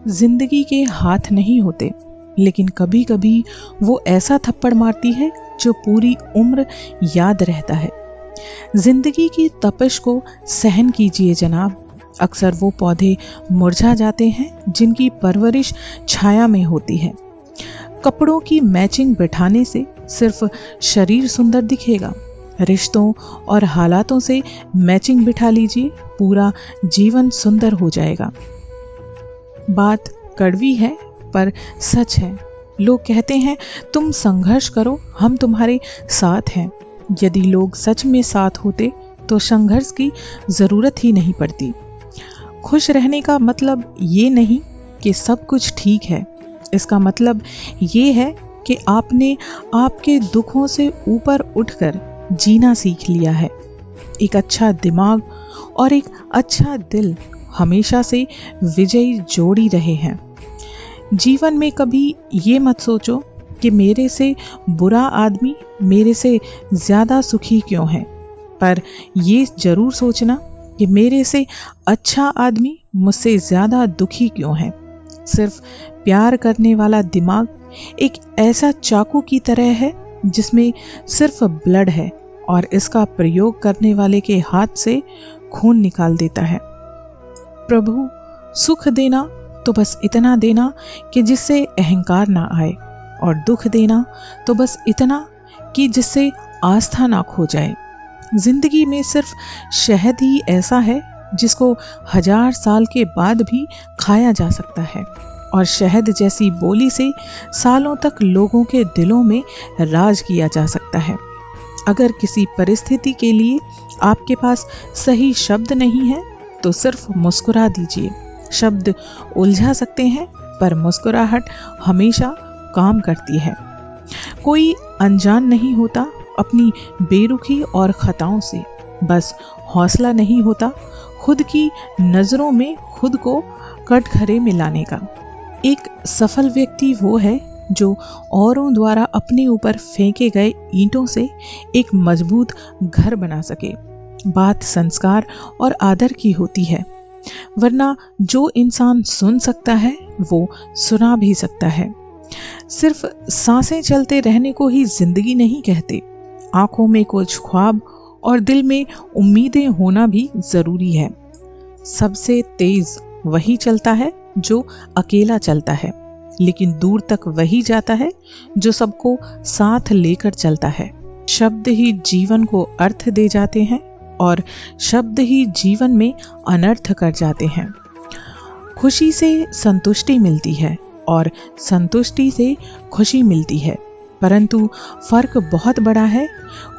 जिंदगी के हाथ नहीं होते, लेकिन कभी कभी वो ऐसा थप्पड़ मारती है जो पूरी उम्र याद रहता है। जिंदगी की तपिश को सहन कीजिए जनाब। अक्सर वो पौधे मुरझा जाते हैं जिनकी परवरिश छाया में होती है। कपड़ों की मैचिंग बिठाने से सिर्फ शरीर सुंदर दिखेगा, रिश्तों और हालातों से मैचिंग बिठा लीजिए, पूरा जीवन सुंदर हो जाएगा। बात कड़वी है पर सच है। लोग कहते हैं तुम संघर्ष करो, हम तुम्हारे साथ हैं। यदि लोग सच में साथ होते तो संघर्ष की जरूरत ही नहीं पड़ती। खुश रहने का मतलब ये नहीं कि सब कुछ ठीक है, इसका मतलब ये है कि आपने आपके दुखों से ऊपर उठकर जीना सीख लिया है। एक अच्छा दिमाग और एक अच्छा दिल हमेशा से विजयी जोड़ी रहे हैं। जीवन में कभी ये मत सोचो कि मेरे से बुरा आदमी मेरे से ज्यादा सुखी क्यों है, पर ये जरूर सोचना कि मेरे से अच्छा आदमी मुझसे ज्यादा दुखी क्यों है। सिर्फ प्यार करने वाला दिमाग एक ऐसा चाकू की तरह है जिसमें सिर्फ ब्लड है और इसका प्रयोग करने वाले के हाथ से खून निकाल देता है। प्रभु, सुख देना तो बस इतना देना कि जिससे अहंकार ना आए, और दुख देना तो बस इतना कि जिससे आस्था ना खो जाए। जिंदगी में सिर्फ शहद ही ऐसा है जिसको 1000 साल के बाद भी खाया जा सकता है, और शहद जैसी बोली से सालों तक लोगों के दिलों में राज किया जा सकता है। अगर किसी परिस्थिति के लिए आपके पास सही शब्द नहीं है तो सिर्फ मुस्कुरा दीजिए। शब्द उलझा सकते हैं पर मुस्कुराहट हमेशा काम करती है। कोई अनजान नहीं होता अपनी बेरुखी और खताओं से, बस हौसला नहीं होता खुद की नजरों में खुद को कटघरे में लाने का। एक सफल व्यक्ति वो है जो औरों द्वारा अपने ऊपर फेंके गए ईंटों से एक मजबूत घर बना सके। बात संस्कार और आदर की होती है, वरना जो इंसान सुन सकता है वो सुना भी सकता है। सिर्फ सांसें चलते रहने को ही जिंदगी नहीं कहते। आंखों में कुछ ख्वाब और दिल में उम्मीदें होना भी जरूरी है। सबसे तेज वही चलता है जो अकेला चलता है, लेकिन दूर तक वही जाता है जो सबको साथ लेकर चलता है। शब्द ही जीवन को अर्थ दे जाते हैं और शब्द ही जीवन में अनर्थ कर जाते हैं। खुशी से संतुष्टि मिलती है और संतुष्टि से खुशी मिलती है, परंतु फर्क बहुत बड़ा है।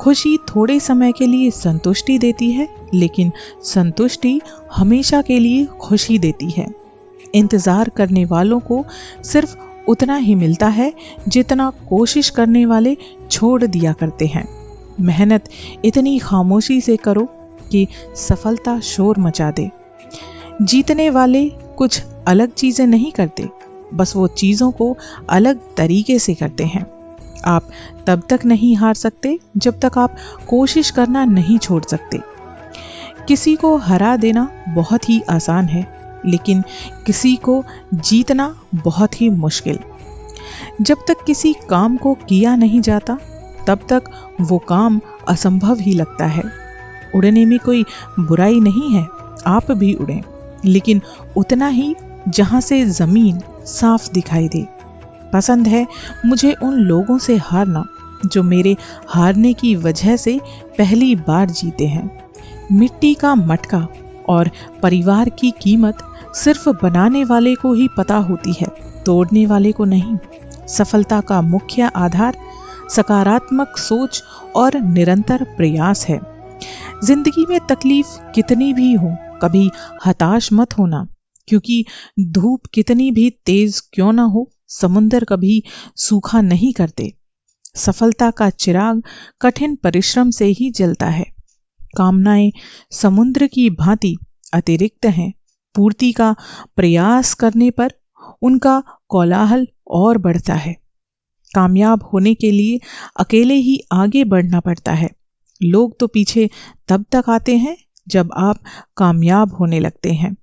खुशी थोड़े समय के लिए संतुष्टि देती है, लेकिन संतुष्टि हमेशा के लिए खुशी देती है। इंतजार करने वालों को सिर्फ उतना ही मिलता है जितना कोशिश करने वाले छोड़ दिया करते हैं। मेहनत इतनी खामोशी से करो कि सफलता शोर मचा दे। जीतने वाले कुछ अलग चीजें नहीं करते, बस वो चीजों को अलग तरीके से करते हैं। आप तब तक नहीं हार सकते जब तक आप कोशिश करना नहीं छोड़ सकते। किसी को हरा देना बहुत ही आसान है, लेकिन किसी को जीतना बहुत ही मुश्किल। जब तक किसी काम को किया नहीं जाता तब तक वो काम असंभव ही लगता है। उड़ने में कोई बुराई नहीं है, आप भी उड़ें, लेकिन उतना ही जहां से जमीन साफ दिखाई दे। पसंद है मुझे उन लोगों से हारना जो मेरे हारने की वजह से पहली बार जीते हैं। मिट्टी का मटका और परिवार की कीमत सिर्फ बनाने वाले को ही पता होती है, तोड़ने वाले को नहीं। सफलता का मुख्य आधार सकारात्मक सोच और निरंतर प्रयास है। जिंदगी में तकलीफ कितनी भी हो, कभी हताश मत होना, क्योंकि धूप कितनी भी तेज क्यों ना हो, समुंदर कभी सूखा नहीं करते। सफलता का चिराग कठिन परिश्रम से ही जलता है। कामनाएं समुद्र की भांति अतिरिक्त हैं, पूर्ति का प्रयास करने पर उनका कोलाहल और बढ़ता है। कामयाब होने के लिए अकेले ही आगे बढ़ना पड़ता है। लोग तो पीछे तब तक आते हैं जब आप कामयाब होने लगते हैं।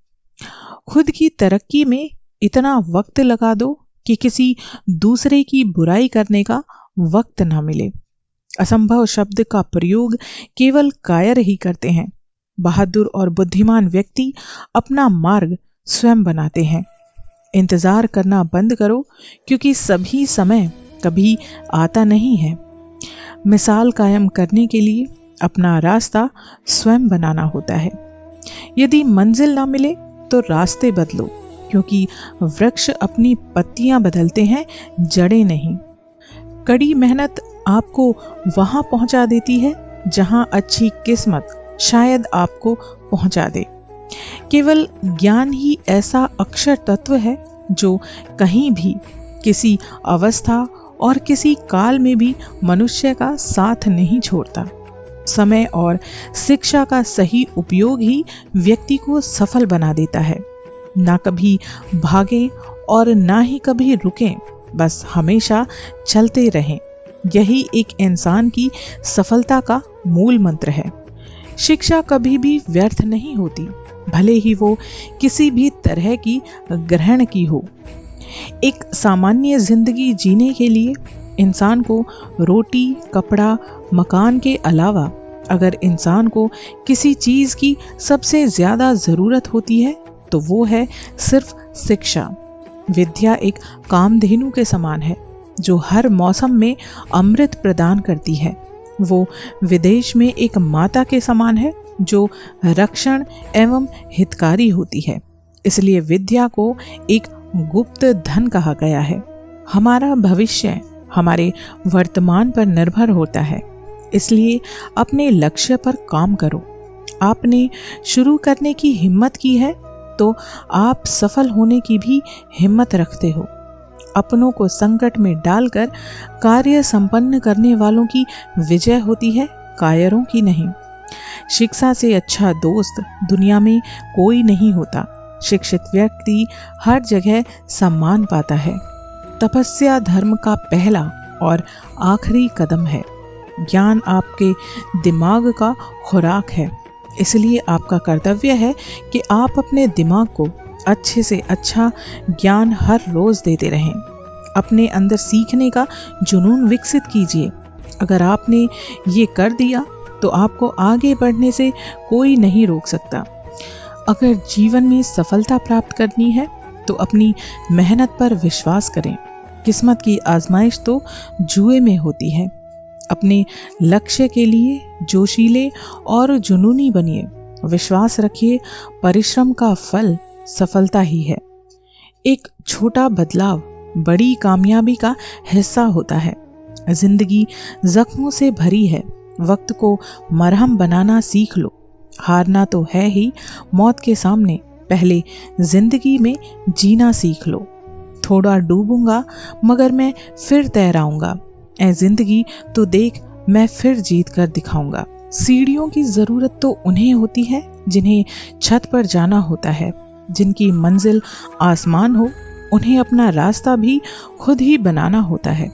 खुद की तरक्की में इतना वक्त लगा दो कि किसी दूसरे की बुराई करने का वक्त ना मिले। असंभव शब्द का प्रयोग केवल कायर ही करते हैं। बहादुर और बुद्धिमान व्यक्ति अपना मार्ग स्वयं बनाते हैं। इंतजार करना बंद करो, क्योंकि सभी समय कभी आता नहीं है। मिसाल कायम करने के लिए अपना रास्ता स्वयं बनाना होता है। यदि मंजिल ना मिले तो रास्ते बदलो, क्योंकि वृक्ष अपनी पत्तियां बदलते हैं, जड़ें नहीं। कड़ी मेहनत आपको वहां पहुंचा देती है जहां अच्छी किस्मत शायद आपको पहुंचा दे। केवल ज्ञान ही ऐसा अक्षर तत्व है जो कहीं भी, किसी अवस्था और किसी काल में भी मनुष्य का साथ नहीं छोड़ता। समय और शिक्षा का सही उपयोग ही व्यक्ति को सफल बना देता है। ना कभी भागें और ना ही कभी रुकें, बस हमेशा चलते रहें। यही एक इंसान की सफलता का मूल मंत्र है। शिक्षा कभी भी व्यर्थ नहीं होती, भले ही वो किसी भी तरह की ग्रहण की हो। एक सामान्य जिंदगी जीने के लिए इंसान को रोटी, कपड़ा, मकान के अलावा अगर इंसान को किसी चीज की सबसे ज्यादा जरूरत होती है तो वो है सिर्फ शिक्षा। विद्या एक कामधेनु के समान है जो हर मौसम में अमृत प्रदान करती है। वो विदेश में एक माता के समान है जो रक्षण एवं हितकारी होती है। इसलिए विद्या को एक गुप्त धन कहा गया है। हमारा भविष्य हमारे वर्तमान पर निर्भर होता है, इसलिए अपने लक्ष्य पर काम करो। आपने शुरू करने की हिम्मत की है तो आप सफल होने की भी हिम्मत रखते हो। अपनों को संकट में डालकर कार्य संपन्न करने वालों की विजय होती है, कायरों की नहीं। शिक्षा से अच्छा दोस्त दुनिया में कोई नहीं होता। शिक्षित व्यक्ति हर जगह सम्मान पाता है। तपस्या धर्म का पहला और आखिरी कदम है। ज्ञान आपके दिमाग का खुराक है, इसलिए आपका कर्तव्य है कि आप अपने दिमाग को अच्छे से अच्छा ज्ञान हर रोज देते रहें। अपने अंदर सीखने का जुनून विकसित कीजिए। अगर आपने ये कर दिया तो आपको आगे बढ़ने से कोई नहीं रोक सकता। अगर जीवन में सफलता प्राप्त करनी है तो अपनी मेहनत पर विश्वास करें। किस्मत की आजमाइश तो जुए में होती है। अपने लक्ष्य के लिए जोशीले और जुनूनी बनिए। विश्वास रखिए, परिश्रम का फल सफलता ही है। एक छोटा बदलाव बड़ी कामयाबी का हिस्सा होता है। जिंदगी जख्मों से भरी है। वक्त को मरहम बनाना सीख लो। हारना तो है ही, मौत के सामने पहले जिंदगी में जीना सीख लो। थोड़ा डूबूंगा मगर मैं फिर तैराऊंगा। ऐ जिंदगी तो देख, मैं फिर जीत कर दिखाऊंगा। सीढ़ियों की जरूरत तो उन्हें होती है जिन्हें छत पर जाना होता है। जिनकी मंजिल आसमान हो, उन्हें अपना रास्ता भी खुद ही बनाना होता है।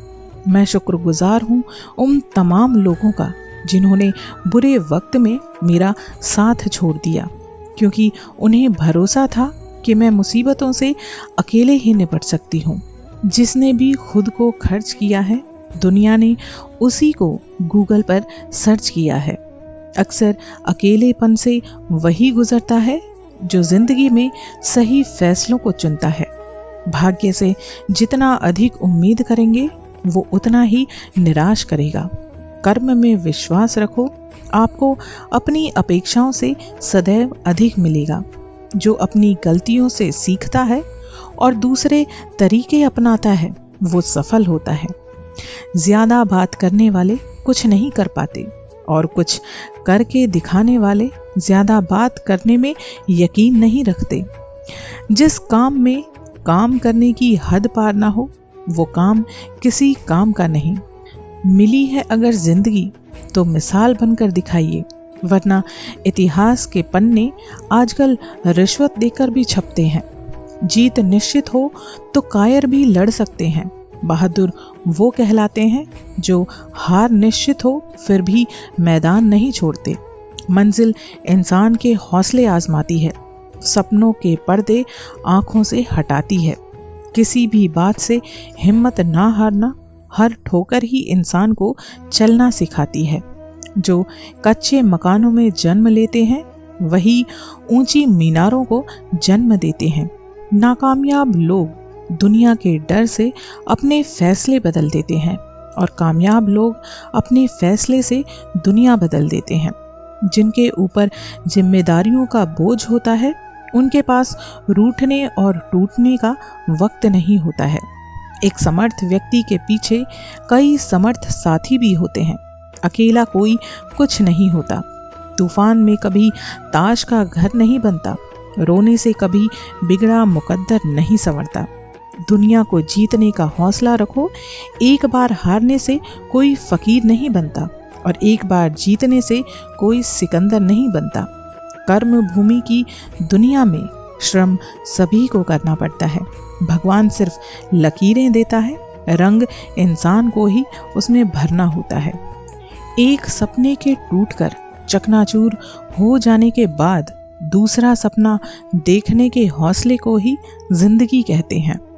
मैं शुक्रगुजार हूँ उन तमाम लोगों का जिन्होंने बुरे वक्त में मेरा साथ छोड़ दिया, क्योंकि उन्हें भरोसा था कि मैं मुसीबतों से अकेले ही निपट सकती हूँ। जिसने भी खुद को खर्च किया है, दुनिया ने उसी को गूगल पर सर्च किया है। अक्सर अकेलेपन से वही गुजरता है जो जिंदगी में सही फैसलों को चुनता है। भाग्य से जितना अधिक उम्मीद करेंगे वो उतना ही निराश करेगा। कर्म में विश्वास रखो, आपको अपनी अपेक्षाओं से सदैव अधिक मिलेगा। जो अपनी गलतियों से सीखता है और दूसरे तरीके अपनाता है वो सफल होता है। ज्यादा बात करने वाले कुछ नहीं कर पाते और कुछ करके दिखाने वाले ज्यादा बात करने में यकीन नहीं रखते। जिस काम में काम करने की हद पार ना हो वो काम किसी काम का नहीं। मिली है अगर जिंदगी तो मिसाल बनकर दिखाइए, वरना इतिहास के पन्ने आजकल रिश्वत देकर भी छपते हैं। जीत निश्चित हो तो कायर भी लड़ सकते हैं। बहादुर वो कहलाते हैं जो हार निश्चित हो फिर भी मैदान नहीं छोड़ते। मंजिल इंसान के हौसले आजमाती है, सपनों के पर्दे आंखों से हटाती है। किसी भी बात से हिम्मत ना हारना, हर ठोकर ही इंसान को चलना सिखाती है। जो कच्चे मकानों में जन्म लेते हैं वही ऊंची मीनारों को जन्म देते हैं। नाकामयाब लोग दुनिया के डर से अपने फैसले बदल देते हैं और कामयाब लोग अपने फैसले से दुनिया बदल देते हैं। जिनके ऊपर जिम्मेदारियों का बोझ होता है उनके पास रूठने और टूटने का वक्त नहीं होता है। एक समर्थ व्यक्ति के पीछे कई समर्थ साथी भी होते हैं। अकेला कोई कुछ नहीं होता। तूफान में कभी ताश का घर नहीं बनता। रोने से कभी बिगड़ा मुकद्दर नहीं संवरता। दुनिया को जीतने का हौसला रखो। एक बार हारने से कोई फकीर नहीं बनता और एक बार जीतने से कोई सिकंदर नहीं बनता। कर्म भूमि की दुनिया में श्रम सभी को करना पड़ता है। भगवान सिर्फ लकीरें देता है, रंग इंसान को ही उसमें भरना होता है। एक सपने के टूटकर चकनाचूर हो जाने के बाद दूसरा सपना देखने के हौसले को ही जिंदगी कहते हैं।